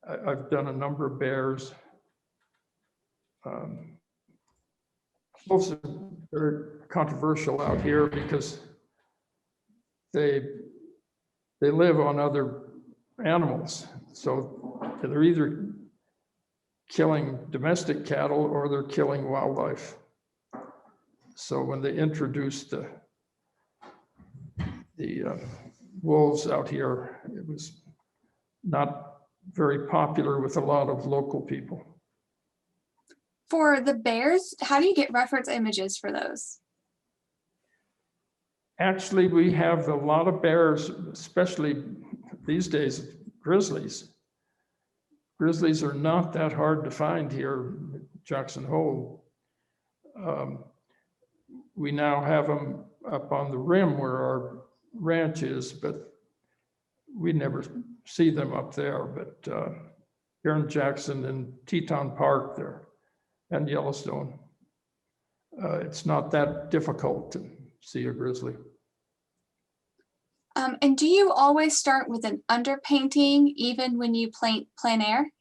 I've done a number of bears. Wolves are very controversial out here because they live on other animals. So they're either killing domestic cattle or they're killing wildlife. So when they introduced the wolves out here, it was not very popular with a lot of local people. For the bears, how do you get reference images for those? Actually, we have a lot of bears, especially these days, grizzlies. Grizzlies are not that hard to find here at Jackson Hole. We now have them up on the rim where our ranch is, but we never see them up there. But here in Jackson and Teton Park there and Yellowstone, it's not that difficult to see a grizzly. And do you always start with an underpainting even when you paint plein air?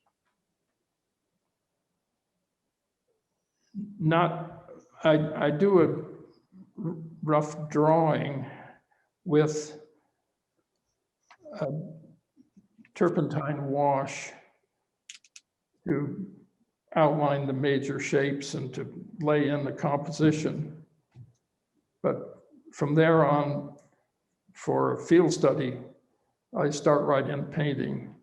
I do a rough drawing with a turpentine wash to outline the major shapes and to lay in the composition. But from there on, for a field study, I start right in painting.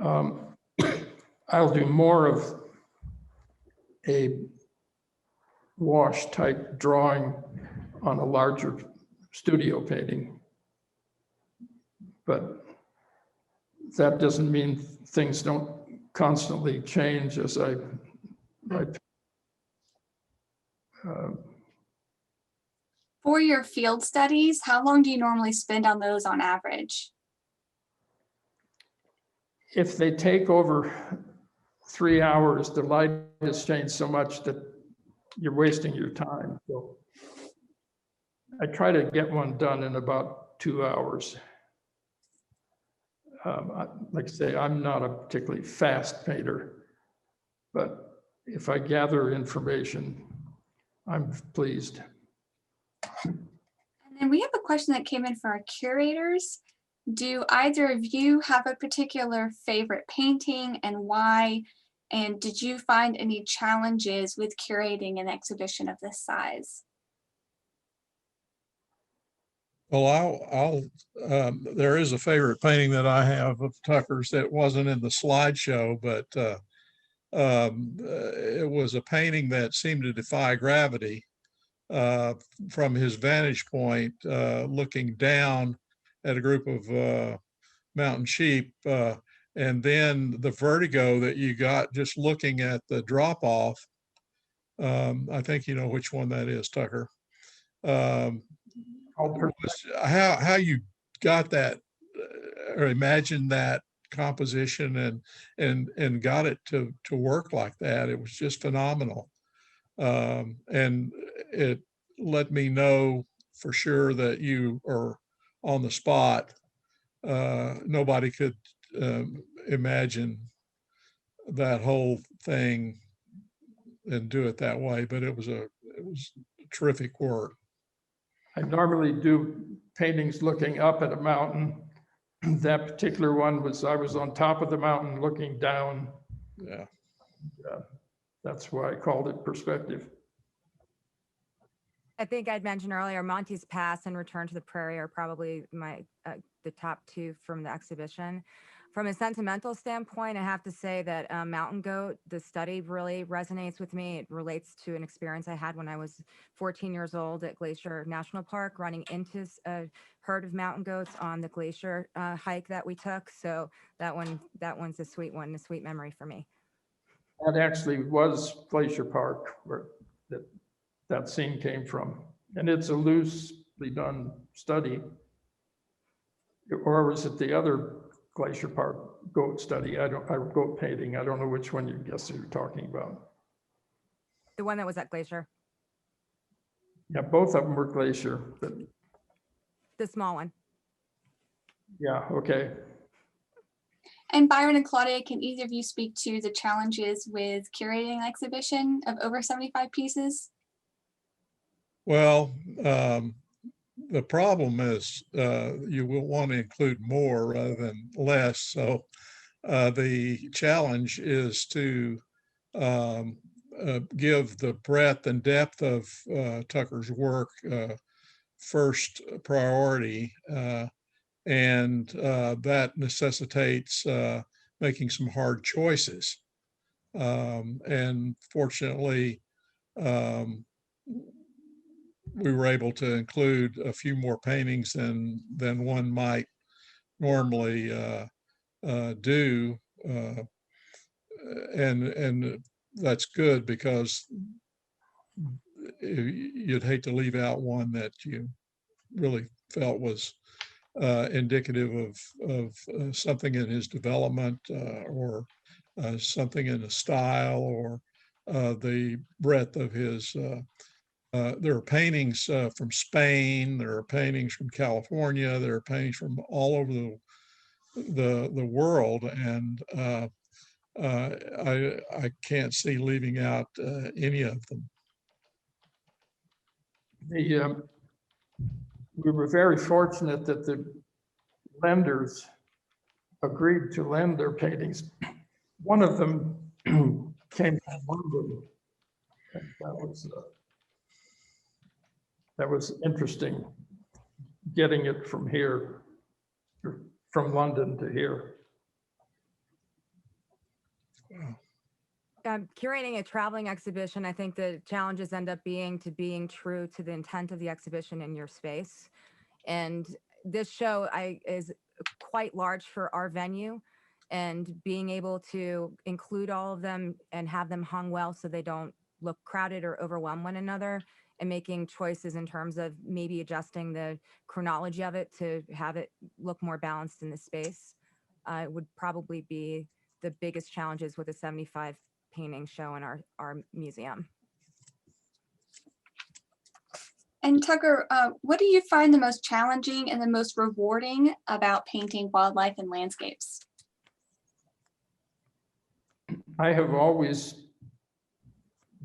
I'll do more of a wash type drawing on a larger studio painting. But that doesn't mean things don't constantly change as I For your field studies, how long do you normally spend on those on average? if they take over 3 hours, the light has changed so much that you're wasting your time. So I try to get one done in about 2 hours. Like I say, I'm not a particularly fast painter, but if I gather information, I'm pleased. And then we have a question that came in for our curators. Do either of you have a particular favorite painting and why? And did you find any challenges with curating an exhibition of this size? Well, there is a favorite painting that I have of Tucker's that wasn't in the slideshow, but it was a painting that seemed to defy gravity from his vantage point, looking down at a group of mountain sheep. And then the vertigo that you got just looking at the drop off. I think you know which one that is, Tucker. How you got that or imagined that composition and got it to work like that. It was just phenomenal. And it let me know for sure that you are on the spot. Nobody could imagine that whole thing and do it that way, but it was terrific work. I normally do paintings looking up at a mountain. That particular one was, I was on top of the mountain looking down. Yeah. That's why I called it perspective. I think I'd mentioned earlier, Monty's Pass and Return to the Prairie are probably my the top two from the exhibition. From a sentimental standpoint, I have to say that Mountain Goat, the study, really resonates with me. It relates to an experience I had when I was 14 years old at Glacier National Park, running into a herd of mountain goats on the glacier hike that we took. So that one's a sweet one, a sweet memory for me. That actually was Glacier Park where that scene came from. And it's a loosely done study. Or was it the other Glacier Park goat study? Goat painting. I don't know which one you guess you're talking about. The one that was at Glacier. Yeah, both of them were Glacier, but The small one. yeah, okay. And Byron and Claudia, can either of you speak to the challenges with curating an exhibition of over 75 pieces? Well, the problem is you will want to include more rather than less. So the challenge is to give the breadth and depth of Tucker's work first priority. And that necessitates making some hard choices. And fortunately, we were able to include a few more paintings than one might normally do, and that's good because you'd hate to leave out one that you really felt was indicative of something in his development or something in the style or the breadth of his. There are paintings from Spain, there are paintings from California, there are paintings from all over the world, and I can't see leaving out any of them. We were very fortunate that the lenders agreed to lend their paintings. One of them came from London. That was interesting, getting it from here, from London to here. Curating a traveling exhibition, I think the challenges end up being true to the intent of the exhibition in your space. And this show is quite large for our venue, and being able to include all of them and have them hung well so they don't look crowded or overwhelm one another, and making choices in terms of maybe adjusting the chronology of it to have it look more balanced in the space would probably be the biggest challenges with a 75 painting show in our museum. And Tucker, what do you find the most challenging and the most rewarding about painting wildlife and landscapes? I have always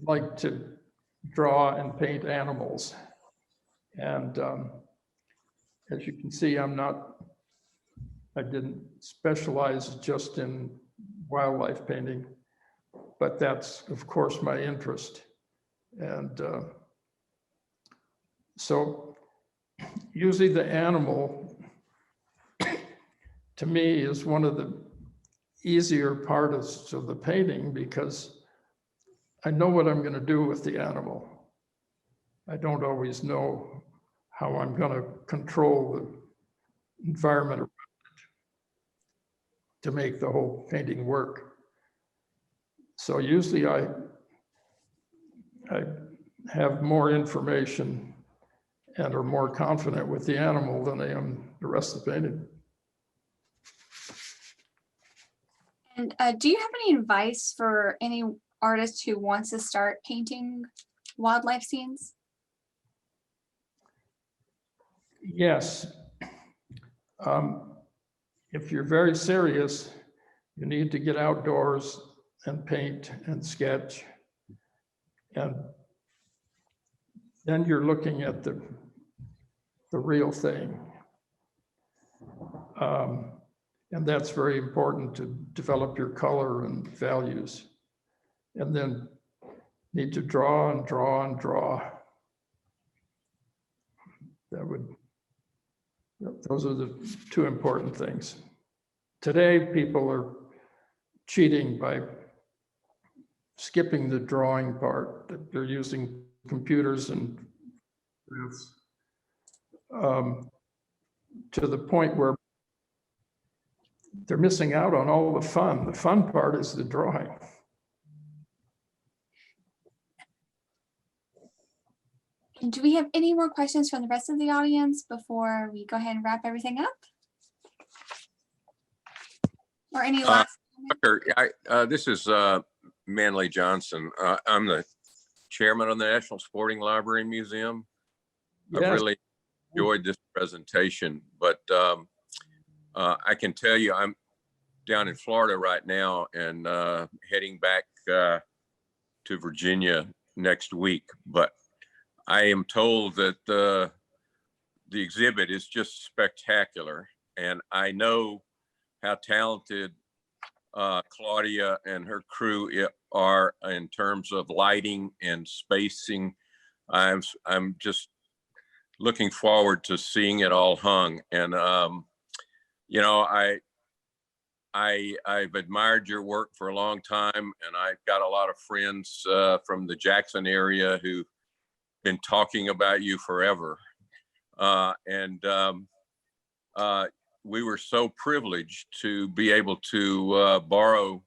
liked to draw and paint animals. And as you can see, I didn't specialize just in wildlife painting, but that's of course my interest. And so usually the animal to me is one of the easier parts of the painting because I know what I'm going to do with the animal. I don't always know how I'm going to control the environment to make the whole painting work. So usually I have more information and are more confident with the animal than I am the rest of the painting. And do you have any advice for any artist who wants to start painting wildlife scenes? Yes, If you're very serious, you need to get outdoors and paint and sketch. And then you're looking at the real thing. And that's very important to develop your color and values. And then need to draw and draw and draw. Those are the two important things. Today, people are cheating by skipping the drawing part. They're using computers and to the point where they're missing out on all the fun. The fun part is the drawing. Do we have any more questions from the rest of the audience before we go ahead and wrap everything up? Or any last comments? This is Manley Johnson. I'm the chairman of the National Sporting Library Museum. Yes. I've really enjoyed this presentation, but I can tell you I'm down in Florida right now and heading back to Virginia next week. But I am told that the exhibit is just spectacular, and I know how talented Claudia and her crew are in terms of lighting and spacing. I'm just looking forward to seeing it all hung. And you know, I've admired your work for a long time, and I've got a lot of friends from the Jackson area who've been talking about you forever. We were so privileged to be able to borrow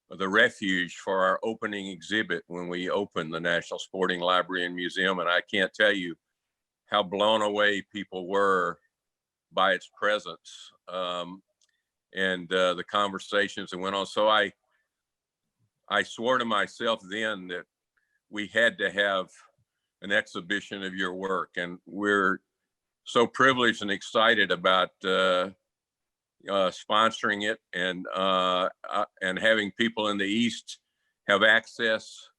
the refuge for our opening exhibit when we opened the National Sporting Library and Museum. And I can't tell you how blown away people were by its presence and the conversations that went on. So I swore to myself then that we had to have an exhibition of your work, and we're so privileged and excited about sponsoring it and having people in the East have access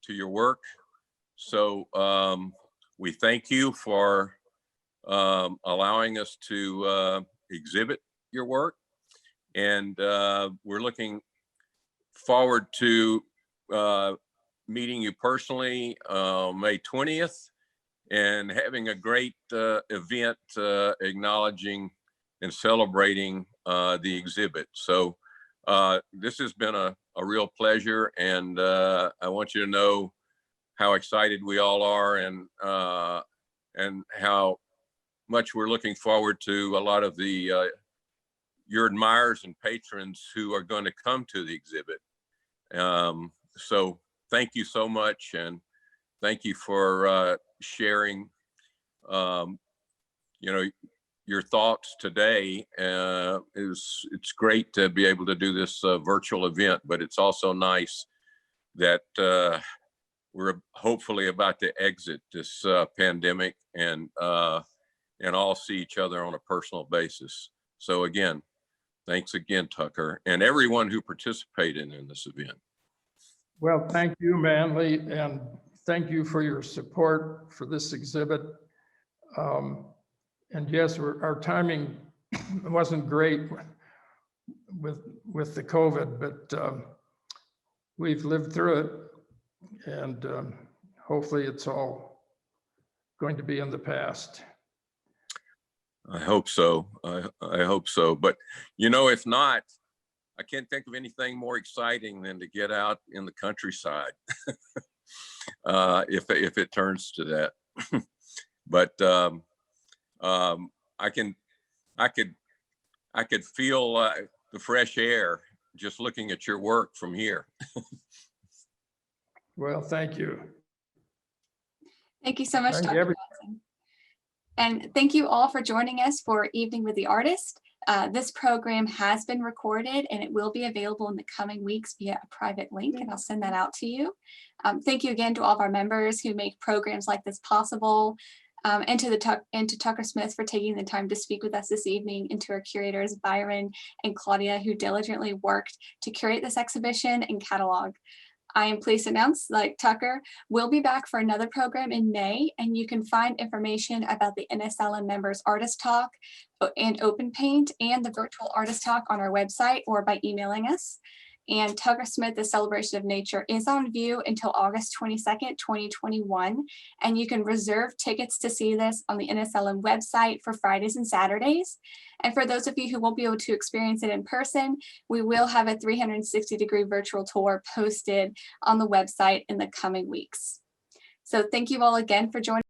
to your work. So we thank you for allowing us to exhibit your work, and we're looking forward to meeting you personally May 20th and having a great event acknowledging and celebrating the exhibit. So this has been a real pleasure, and I want you to know how excited we all are, and how much we're looking forward to a lot of the your admirers and patrons who are going to come to the exhibit. So thank you so much, and thank you for sharing you know, your thoughts today. It's great to be able to do this virtual event, but it's also nice that we're hopefully about to exit this pandemic and all see each other on a personal basis. So again, thanks again, Tucker, and everyone who participated in this event. Well, thank you, Manley, and thank you for your support for this exhibit. And yes, our timing wasn't great with the COVID, but we've lived through it, and hopefully it's all going to be in the past. I hope so. I hope so. But, you know, if not, I can't think of anything more exciting than to get out in the countryside if it turns to that. But I could feel the fresh air just looking at your work from here. Well, thank you. Thank you so much, Thank Dr. Johnson. And thank you all for joining us for Evening with the Artist. This program has been recorded, and it will be available in the coming weeks via a private link, and I'll send that out to you. Thank you again to all of our members who make programs like this possible. and to Tucker Smith for taking the time to speak with us this evening, and to our curators, Byron and Claudia, who diligently worked to curate this exhibition and catalog. I am pleased to announce, like Tucker, we'll be back for another program in May, and you can find information about the NSLM members Artist Talk and Open Paint and the virtual Artist Talk on our website or by emailing us. And Tucker Smith, The Celebration of Nature, is on view until August 22nd, 2021. And you can reserve tickets to see this on the NSLM website for Fridays and Saturdays. And for those of you who won't be able to experience it in person, we will have a 360-degree virtual tour posted on the website in the coming weeks. So thank you all again for joining.